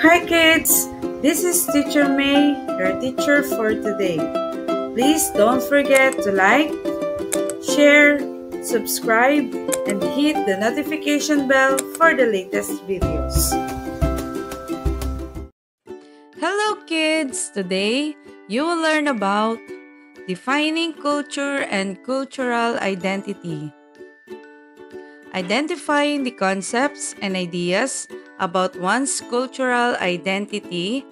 Hi kids, this is Teacher May, your teacher for today. Please don't forget to like, share, subscribe, and hit the notification bell for the latest videos. Hello kids! Today, you will learn about defining culture and cultural identity. Identifying the concepts and ideas about one's cultural identity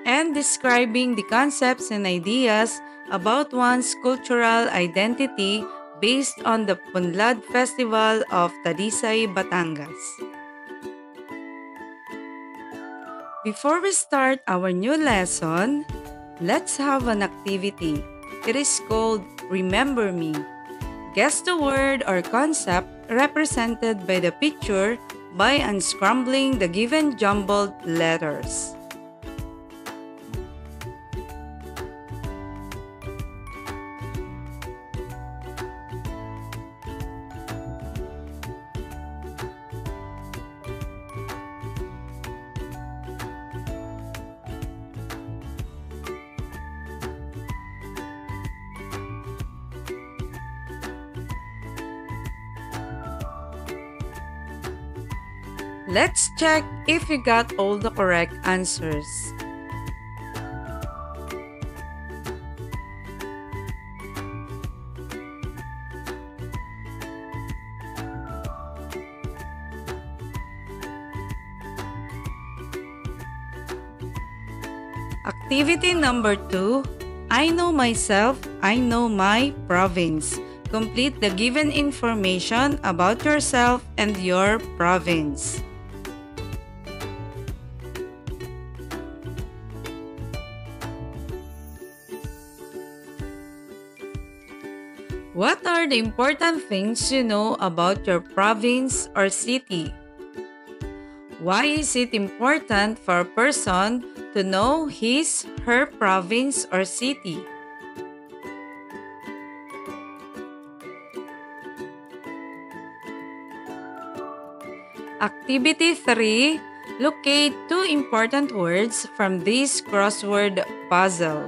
and describing the concepts and ideas about one's cultural identity based on the Punlad Festival of Talisay, Batangas. Before we start our new lesson, let's have an activity. It is called Remember Me. Guess the word or concept represented by the picture by unscrambling the given jumbled letters. Let's check if you got all the correct answers. Activity number 2, I know myself, I know my province. Complete the given information about yourself and your province. What are the important things you know about your province or city? Why is it important for a person to know his, her province or city? Activity 3. Locate 2 important words from this crossword puzzle.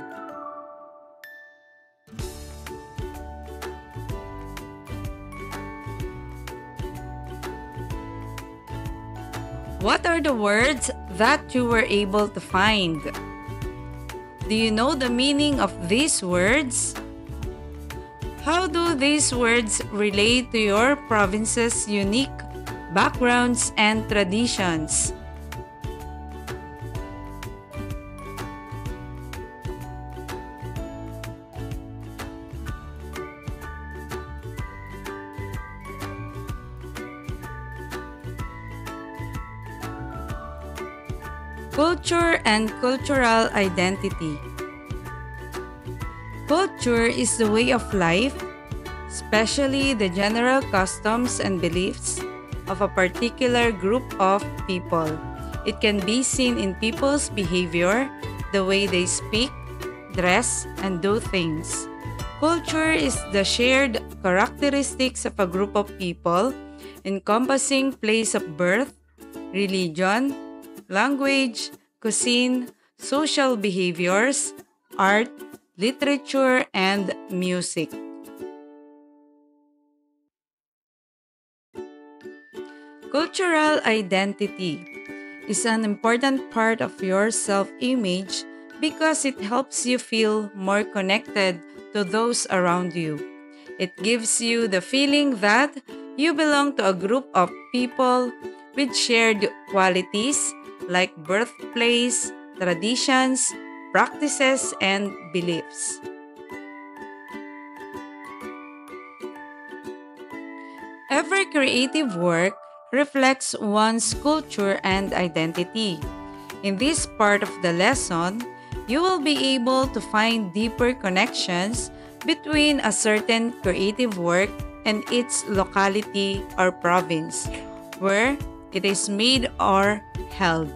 What are the words that you were able to find? Do you know the meaning of these words? How do these words relate to your province's unique backgrounds and traditions? Culture and cultural identity. Culture is the way of life, especially the general customs and beliefs of a particular group of people. It can be seen in people's behavior, the way they speak, dress, and do things. Culture is the shared characteristics of a group of people, encompassing place of birth, religion, language, cuisine, social behaviors, art, literature, and music. Cultural identity is an important part of your self-image because it helps you feel more connected to those around you. It gives you the feeling that you belong to a group of people with shared qualities like birthplace, traditions, practices, and beliefs. Every creative work reflects one's culture and identity. In this part of the lesson, you will be able to find deeper connections between a certain creative work and its locality or province, where it is made or held.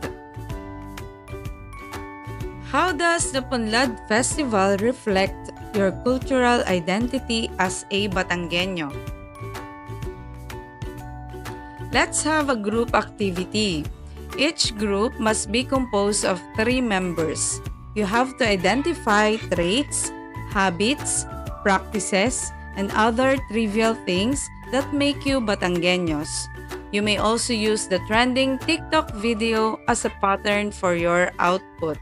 How does the Punlad Festival reflect your cultural identity as a Batangueño? Let's have a group activity. Each group must be composed of 3 members. You have to identify traits, habits, practices, and other trivial things that make you Batanggenyos. You may also use the trending TikTok video as a pattern for your output.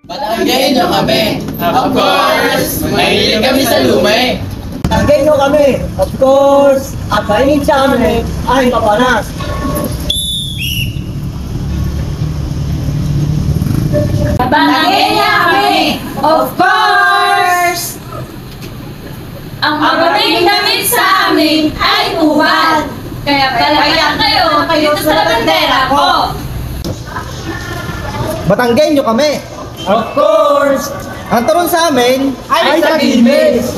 Batanggenyo kami! Of course! Mahilig kami sa lumay! Batanggenyo kami! Of course! At mahilig sa amin ay papanas! Batanggenyo kami! Of course! Ang magaling damit sa amin ay tubad. Kaya palaya kayo sa bandera ko. Batanggenyo kami! Of course! Ang turon sa amin ay Taguilmes!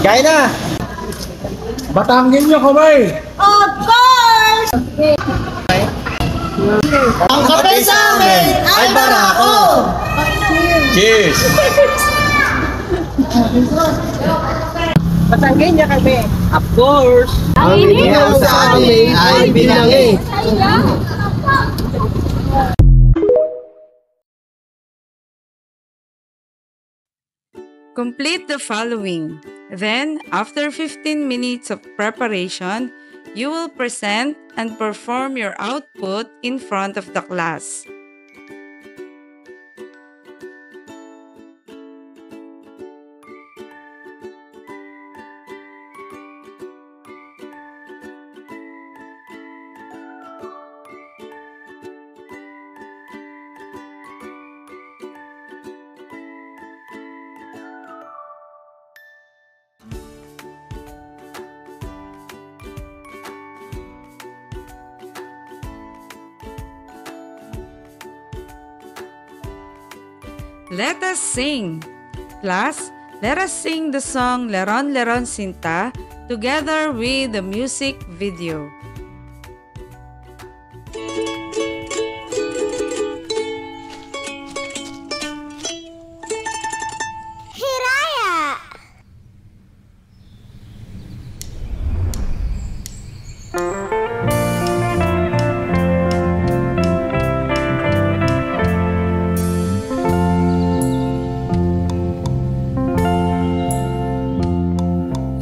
Gaya na! Batanggenyo kami! Of course! Ang kape sa amin ay barako! Cheers! Batanggenyo kami! Of course! Ang inihaw sa amin ay binangi! Complete the following. Then, after 15 minutes of preparation, you will present and perform your output in front of the class. Let us sing! Class, let us sing the song Leron Leron Sinta together with the music video.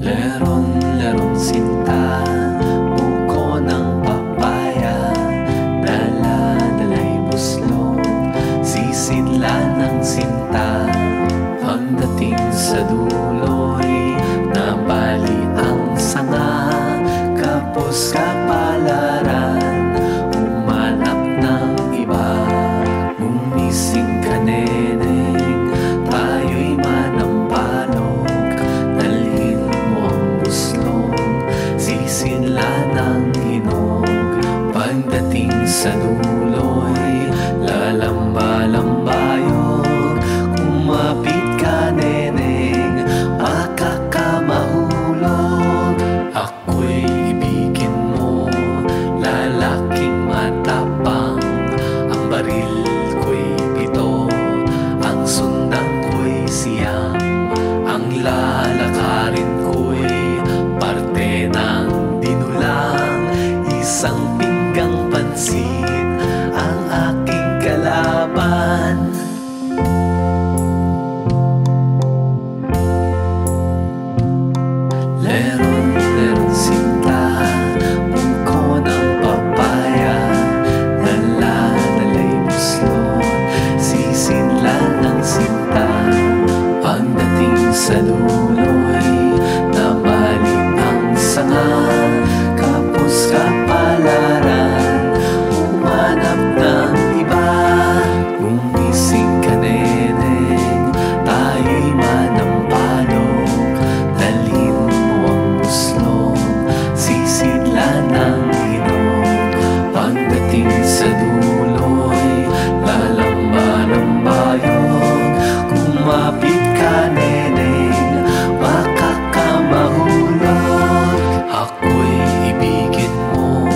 Leron sinta, buko ng papaya, dala-dala'y buslong, sisidlan ng sinta. Pagdating sa dulo'y nabali ang sanga, kapos kapalaran, umanap ng iba. Gumising ka neneng, tayo'y manampalok, dalhin mo ang buslong, sisidlan ng hinog. Pagdating sa dulo'y lalamba-lambayog, kumapit ka neneng, makakamahulog. Ako'y ibigin mo, lalaking matapang, ang baril ko'y 7, ang sundang ko'y 9, ang lalakarin ko'y parte ng dinulang, isang pinggang pansit ang aking kalaban. Leron sinta, buko ng papaya, dala-dala'y buslong, sisidlan ng sinta. Pagdating sa dulo'y nabali ang sanga, kapos kapalaran, umanap ng iba. Gumising ka neneng, tayo'y manampalok, dalhin mo ang buslong, sisidlan ng hinog. Pagdating sa dulo'y lalamba-lambayog, kumapit ka neneng, makakamahulog. Ako'y ibigin mo,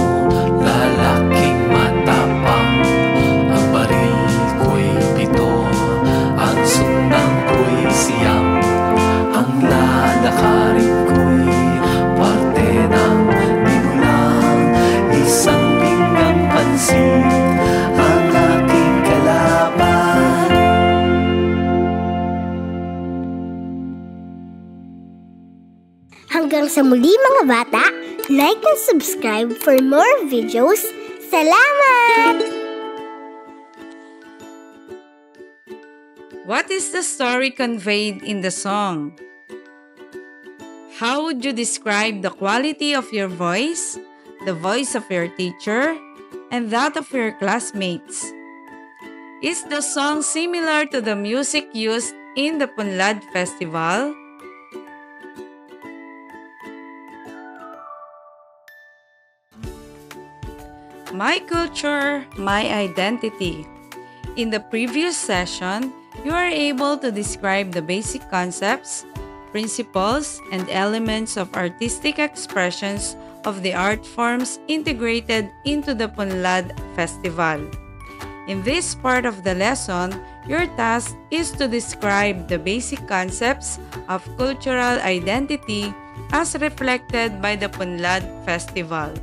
sa muli mga bata. Like and subscribe for more videos. Salamat! What is the story conveyed in the song? How would you describe the quality of your voice, the voice of your teacher, and that of your classmates? Is the song similar to the music used in the Punlad Festival? My culture, my identity. In the previous session, you are able to describe the basic concepts, principles, and elements of artistic expressions of the art forms integrated into the Punlad Festival. In this part of the lesson, your task is to describe the basic concepts of cultural identity as reflected by the Punlad Festival.